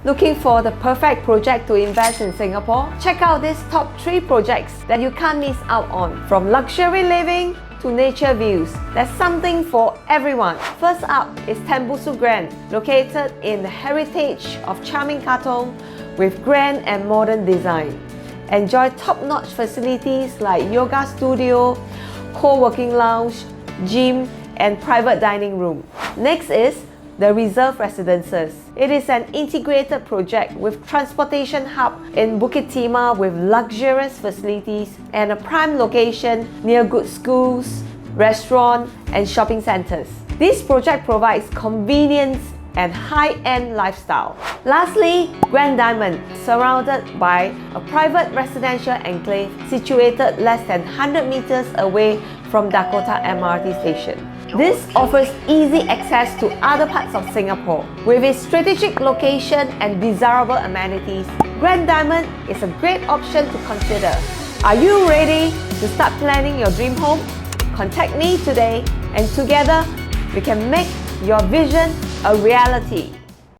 Looking for the perfect project to invest in Singapore? Check out these top 3 projects that you can't miss out on. From luxury living to nature views, there's something for everyone. First up is Tembusu Grand, located in the heritage of charming Katong with grand and modern design. Enjoy top-notch facilities like yoga studio, co-working lounge, gym, and private dining room. Next is the Reserve Residences. It is an integrated project with transportation hub in Bukit Timah with luxurious facilities and a prime location near good schools, restaurants, and shopping centers. This project provides convenience and high-end lifestyle. Lastly, Grand Dunman, surrounded by a private residential enclave situated less than 100 meters away from Dakota MRT station. This offers easy access to other parts of Singapore. With its strategic location and desirable amenities, Grand Dunman is a great option to consider. Are you ready to start planning your dream home? Contact me today and together we can make your vision a reality.